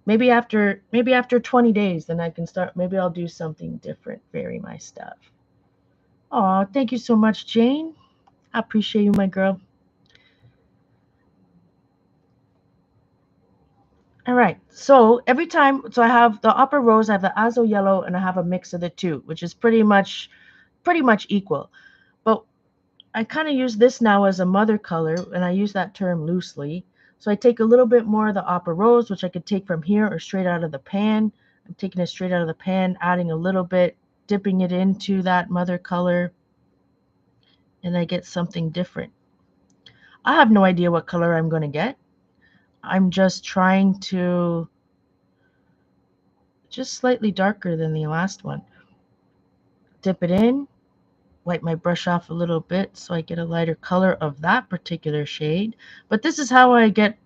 Maybe after 20 days, then I can start. Maybe I'll do something different. Vary my stuff. Oh, thank you so much, Jane. I appreciate you, my girl. All right. So every time, so I have the upper rose, I have the azo yellow, and I have a mix of the two, which is pretty much equal. But I kind of use this now as a mother color, and I use that term loosely. So I take a little bit more of the opera rose, which I could take from here or straight out of the pan. I'm taking it straight out of the pan, adding a little bit, dipping it into that mother color, and I get something different. I have no idea what color I'm going to get. I'm just trying to just slightly darker than the last one. Dip it in, wipe my brush off a little bit so I get a lighter color of that particular shade. But this is how I get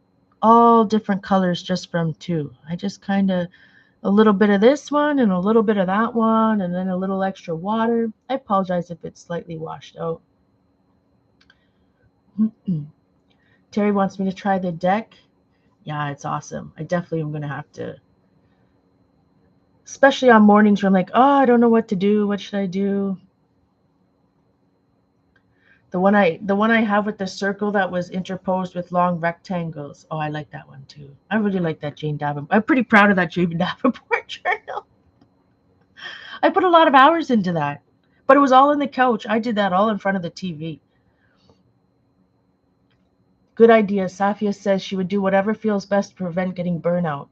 all different colors just from two. I just kind of, a little bit of this one and a little bit of that one, and then a little extra water. I apologize if it's slightly washed out. Terry wants me to try the deck. Yeah, it's awesome. I definitely am going to have to, especially on mornings where I'm like, oh, I don't know what to do. What should I do? The one I have with the circle that was interposed with long rectangles. Oh, I like that one too. I really like that Jane Davenport. I'm pretty proud of that Jane Davenport journal. I put a lot of hours into that. But it was all on the couch. I did that all in front of the TV. Good idea. Safia says she would do whatever feels best to prevent getting burnout.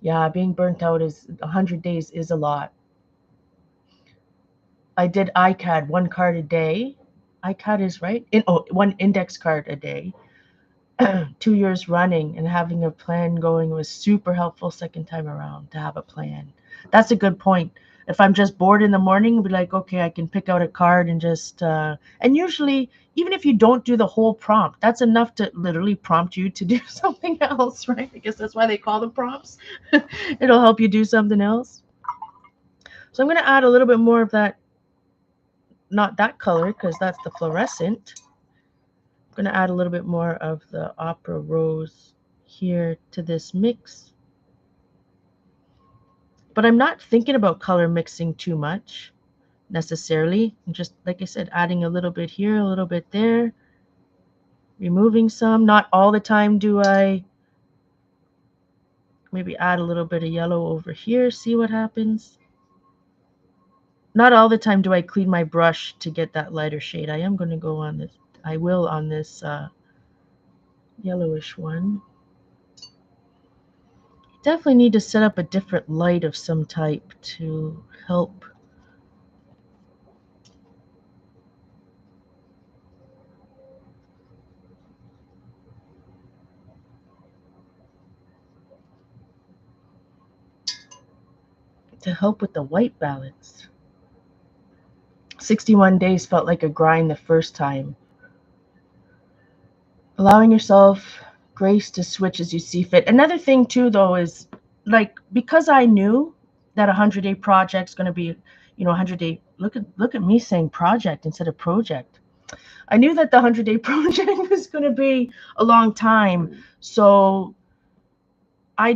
Yeah, being burnt out is 100 days is a lot. I did ICAD, one card a day. ICAD is right. One index card a day. 2 years running, and having a plan going was super helpful second time around to have a plan. That's a good point. If I'm just bored in the morning, I'll be like, okay, I can pick out a card and just, and usually, even if you don't do the whole prompt, that's enough to literally prompt you to do something else, right? I guess that's why they call them prompts. It'll help you do something else. So I'm going to add a little bit more of that, not that color, because that's the fluorescent. I'm going to add a little bit more of the opera rose here to this mix. But I'm not thinking about color mixing too much necessarily. I'm just, like I said, adding a little bit here, a little bit there, removing some. Not all the time do I maybe add a little bit of yellow over here, see what happens. Not all the time do I clean my brush to get that lighter shade. I am going to go on this, I will on this yellowish one. Definitely need to set up a different light of some type to help with the white balance. 61 days felt like a grind the first time. Allowing yourself grace to switch as you see fit. Another thing too, though, is like, because I knew that a 100-day project's going to be, 100-day. Look at me saying project instead of project. I knew that the 100-day project was going to be a long time, so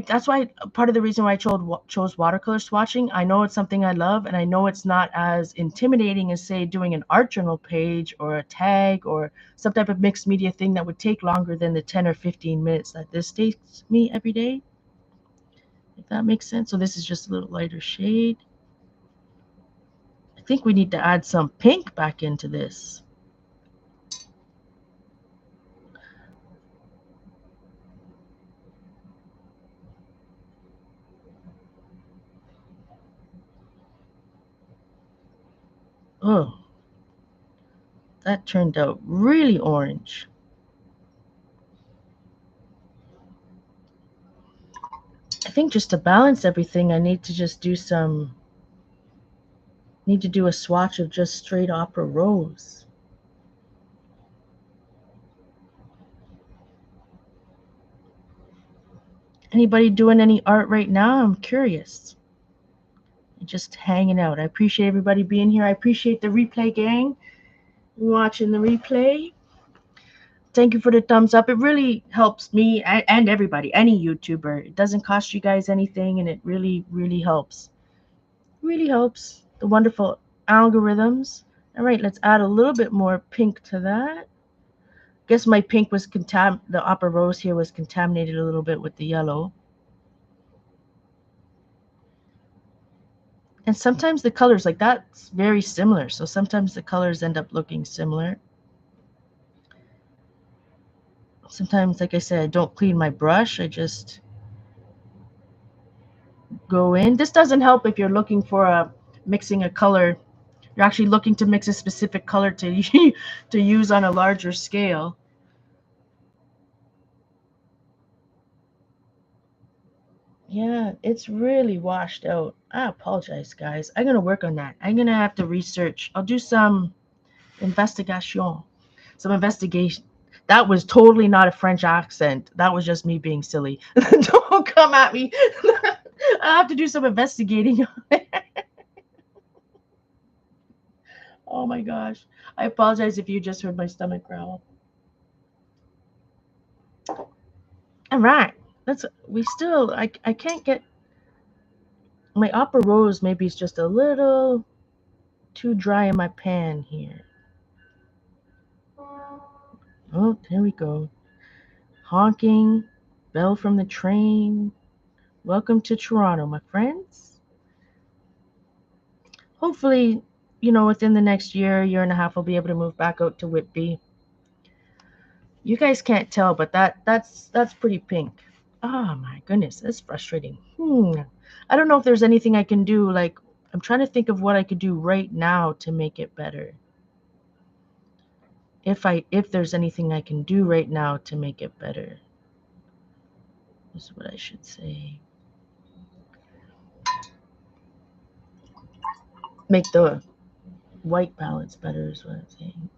that's why part of the reason why I chose watercolor swatching. I know it's something I love, and I know it's not as intimidating as, say, doing an art journal page or a tag or some type of mixed media thing that would take longer than the 10 or 15 minutes that this takes me every day, if that makes sense. So this is just a little lighter shade. I think we need to add some pink back into this. Oh, that turned out really orange. I think just to balance everything, I need to just do a swatch of just straight opera rose. Anybody doing any art right now? I'm curious. Just hanging out. I appreciate everybody being here. I appreciate the replay gang watching the replay. Thank you for the thumbs up. It really helps me and everybody, any YouTuber. It doesn't cost you guys anything, and it really, really helps. Really helps. The wonderful algorithms. All right, let's add a little bit more pink to that. Guess my pink was the opera rose here was contaminated a little bit with the yellow. And sometimes the colors, like, that's very similar. So sometimes the colors end up looking similar. Sometimes, like I said, I don't clean my brush. I just go in. This doesn't help if you're looking for mixing a color. You're actually looking to mix a specific color to to use on a larger scale. Yeah, it's really washed out. I apologize, guys. I'm going to work on that. I'm going to have to research. I'll do some investigation. Some investigation. That was totally not a French accent. That was just me being silly. Don't come at me. I have to do some investigating. Oh my gosh. I apologize if you just heard my stomach growl. All right. I can't get my opera rose. Maybe it's just a little too dry in my pan here. Oh, there we go. Honking, bell from the train. Welcome to Toronto, my friends. Hopefully, within the next year and a half, I'll be able to move back out to Whitby. You guys can't tell, but that's pretty pink. Oh my goodness, that's frustrating. I don't know if there's anything I can do. Like, I'm trying to think of what I could do right now to make it better. If there's anything I can do right now to make it better. This is what I should say. Make the white balance better is what I'm saying.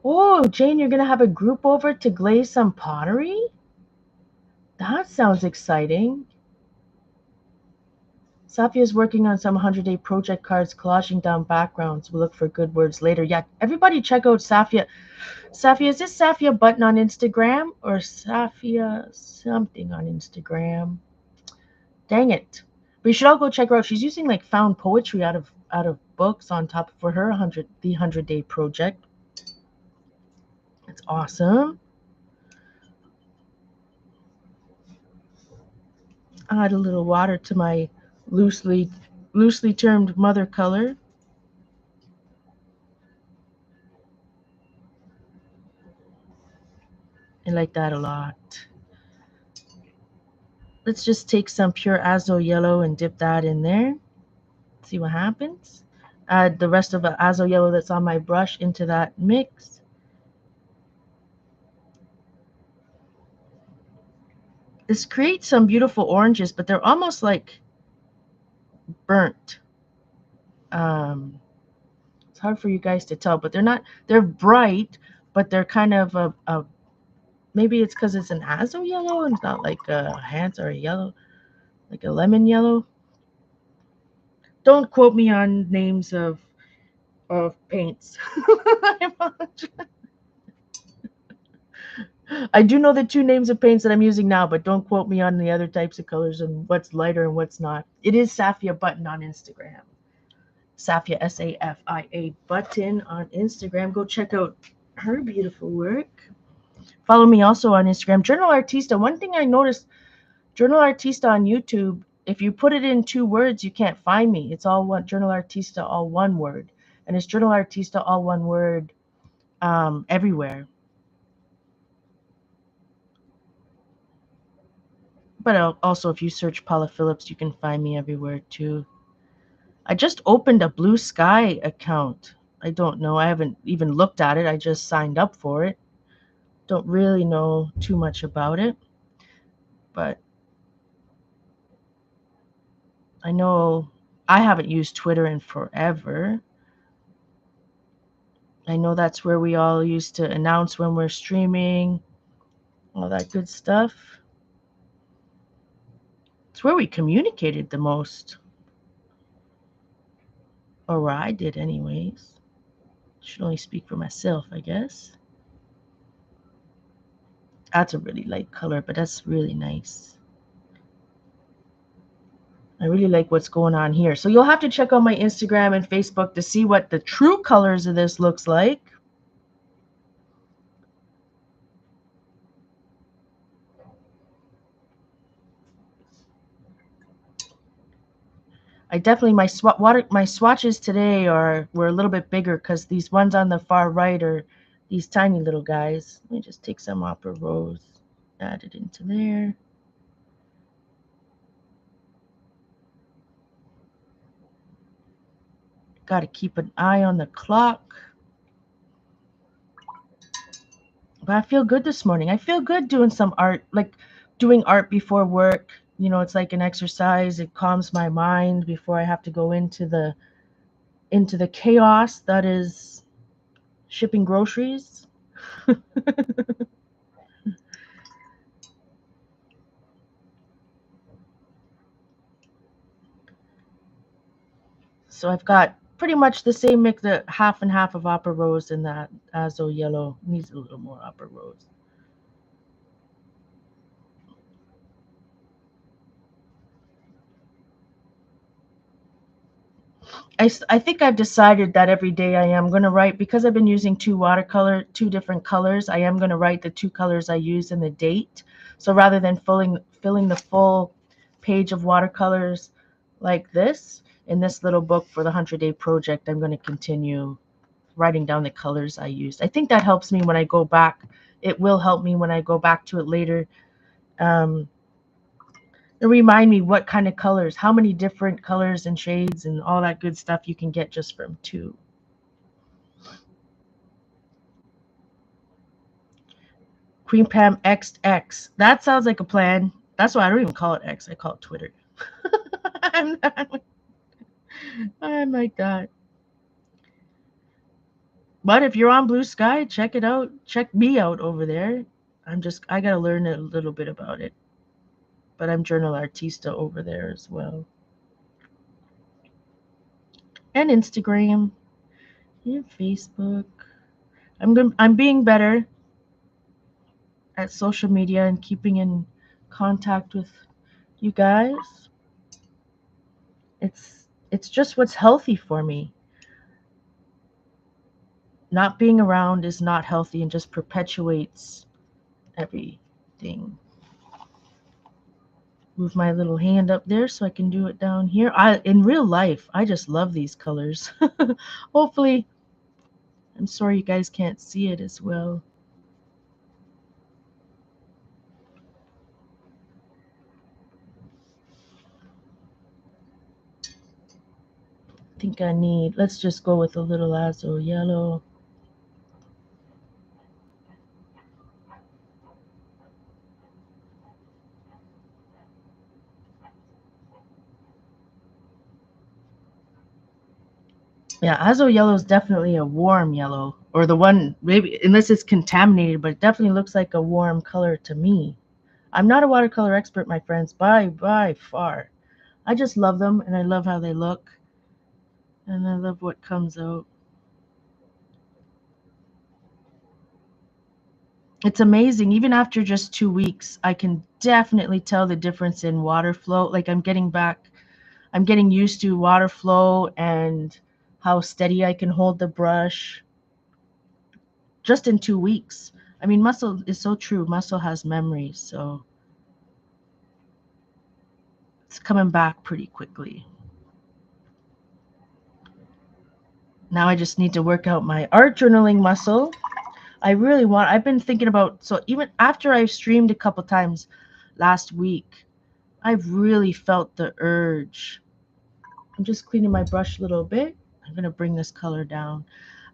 Oh, Jane, you're gonna have a group over to glaze some pottery? That sounds exciting. Safia is working on some 100-day project cards, collaging down backgrounds. We'll look for good words later. Yeah, everybody check out Safia. Safia, is this Safia Button on Instagram or Safia something on Instagram? Dang it. But you should all go check her out. She's using like found poetry out of books on top for her 100-day project. That's awesome. Add a little water to my loosely termed mother color. I like that a lot. Let's just take some pure Azo yellow and dip that in there. See what happens. Add the rest of the Azo yellow that's on my brush into that mix. This creates some beautiful oranges, but they're almost like burnt. It's hard for you guys to tell, but they're bright, but they're kind of a maybe it's because it's an azo yellow and it's not like a hands or a yellow, like a lemon yellow. Don't quote me on names of paints. I apologize. I do know the two names of paints that I'm using now, but don't quote me on the other types of colors and what's lighter and what's not. It is Safia Button on Instagram. Safia, Safia Button on Instagram. Go check out her beautiful work. Follow me also on Instagram. Journal Artista. One thing I noticed, Journal Artista on YouTube, if you put it in 2 words, you can't find me. It's all one, Journal Artista, all one word. And it's Journal Artista, all one word, everywhere. But also, if you search Paula Phillips, you can find me everywhere too. I just opened a Blue Sky account. I don't know. I haven't even looked at it. I just signed up for it. Don't really know too much about it. But I know I haven't used Twitter in forever. I know that's where we all used to announce when we're streaming, all that good stuff. It's where we communicated the most. Or where I did, anyways. Should only speak for myself, I guess. That's a really light color, but that's really nice. I really like what's going on here. So you'll have to check out my Instagram and Facebook to see what the true colors of this looks like. I definitely my swatches today were a little bit bigger because these ones on the far right are these tiny little guys. Let me just take some Opera Rose, add it into there. Got to keep an eye on the clock. But I feel good this morning. I feel good doing some art, like doing art before work. You know, it's like an exercise. It calms my mind before I have to go into the chaos that is shipping groceries. So I've got pretty much the same mix, the half and half of Opera Rose and that Azo Yellow. Needs a little more Opera Rose. I think I've decided that every day I am going to write, because I've been using two different colors, I am going to write the 2 colors I use and the date. So rather than filling the full page of watercolors like this, in this little book for the 100-day project, I'm going to continue writing down the colors I used. I think that helps me when I go back. It will help me when I go back to it later. Um, Remind me what kind of colors, how many different colors and shades and all that good stuff you can get just from 2. Queen Pam XX. That sounds like a plan. That's why I don't even call it X. I call it Twitter. I'm like that. But if you're on Blue Sky, check it out. Check me out over there. I got to learn a little bit about it. But I'm Journal Artista over there as well. And Instagram and Facebook. I'm being better at social media and keeping in contact with you guys. It's just what's healthy for me. Not being around is not healthy and just perpetuates everything. Move my little hand up there so I can do it down here. In real life, I just love these colors. Hopefully, I'm sorry you guys can't see it as well. I think let's just go with a little Azo Yellow. Yeah, Azo yellow is definitely a warm yellow, or the one maybe unless it's contaminated, but it definitely looks like a warm color to me. I'm not a watercolor expert, my friends, by far. I just love them and I love how they look and I love what comes out. It's amazing. Even after just 2 weeks, I can definitely tell the difference in water flow. Like I'm getting used to water flow and how steady I can hold the brush just in 2 weeks. I mean, muscle is so true. Muscle has memory, so it's coming back pretty quickly. Now I just need to work out my art journaling muscle. I've been thinking about, so even after I streamed a couple times last week, I've really felt the urge. I'm just cleaning my brush a little bit. I'm going to bring this color down.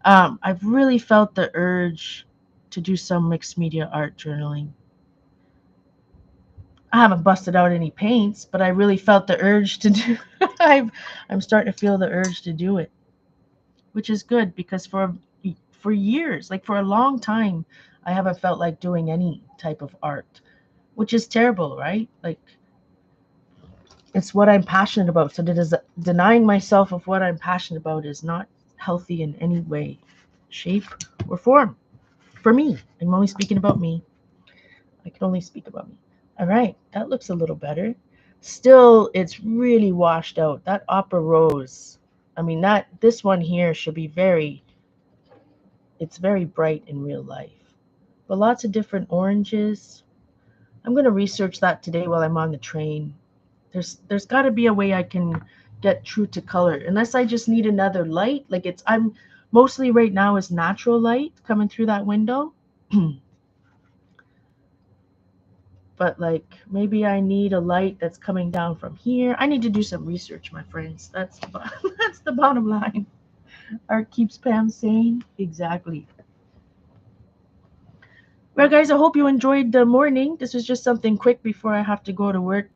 I've really felt the urge to do some mixed media art journaling. I haven't busted out any paints, but I really felt the urge to do. I'm starting to feel the urge to do it, which is good because for years, like for a long time, I haven't felt like doing any type of art, which is terrible, right? Like it's what I'm passionate about. So denying myself of what I'm passionate about is not healthy in any way, shape, or form. For me, I'm only speaking about me. I can only speak about me. All right, that looks a little better. Still, it's really washed out. That opera rose. I mean, that this one here should be it's very bright in real life. But lots of different oranges. I'm going to research that today while I'm on the train. There's got to be a way I can get true to color unless I just need another light. Like I'm mostly right now is natural light coming through that window. But like maybe I need a light that's coming down from here. I need to do some research, my friends. That's the bottom line. Art keeps Pam sane. Exactly. Well, guys, I hope you enjoyed the morning. This was just something quick before I have to go to work.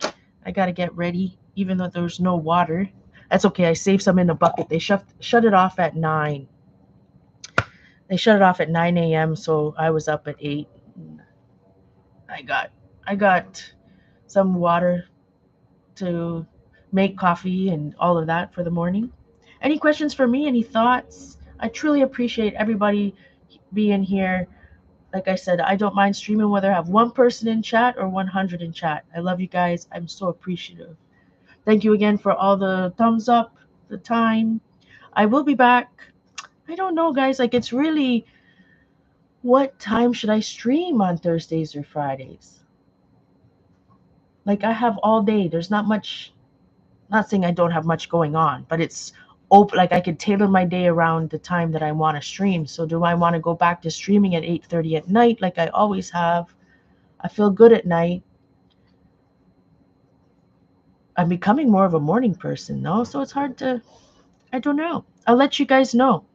I gotta get ready, even though there's no water. That's okay. I saved some in the bucket. They shut it off at 9. They shut it off at 9 a.m. So I was up at 8. I got I got some water to make coffee and all of that for the morning. Any questions for me? Any thoughts? I truly appreciate everybody being here. Like I said, I don't mind streaming whether I have one person in chat or 100 in chat. I love you guys. I'm so appreciative. Thank you again for all the thumbs up, the time. I will be back. I don't know, guys. Like, it's really what time should I stream on Thursdays or Fridays? Like, I have all day. There's not much, not saying I don't have much going on, but it's open. Like, I could tailor my day around the time that I want to stream. So, do I want to go back to streaming at 8:30 at night like I always have? I feel good at night. I'm becoming more of a morning person, though, so it's hard to, I don't know. I'll let you guys know.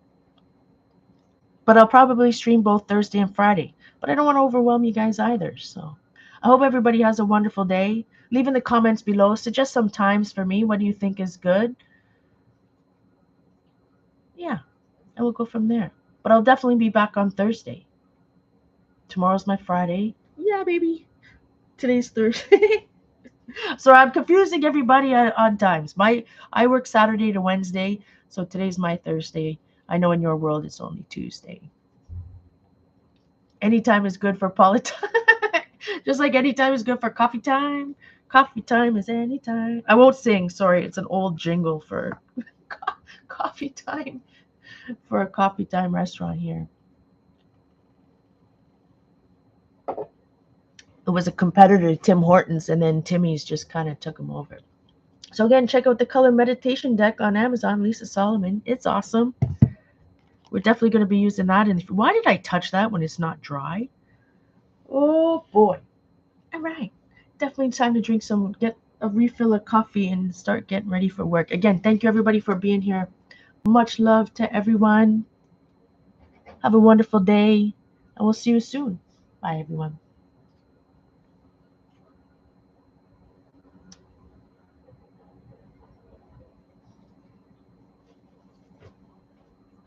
But I'll probably stream both Thursday and Friday. But I don't want to overwhelm you guys either. So I hope everybody has a wonderful day. Leave in the comments below. Suggest some times for me. What do you think is good? Yeah, and we'll go from there. But I'll definitely be back on Thursday. Tomorrow's my Friday. Yeah, baby. Today's Thursday. So I'm confusing everybody on times. I work Saturday to Wednesday, so today's my Thursday. I know in your world it's only Tuesday. Anytime is good for politics. Just like anytime is good for coffee time. Coffee time is anytime. I won't sing. Sorry, it's an old jingle for coffee time for a coffee time restaurant here. It was a competitor to Tim Hortons, and then Timmy's just kind of took him over. So again, check out the color meditation deck on Amazon, Lisa Solomon. It's awesome. We're definitely going to be using that. And why did I touch that when it's not dry? Oh boy. All right. Definitely time to get a refill of coffee and start getting ready for work. Again, thank you everybody for being here. Much love to everyone. Have a wonderful day, and we'll see you soon. Bye, everyone.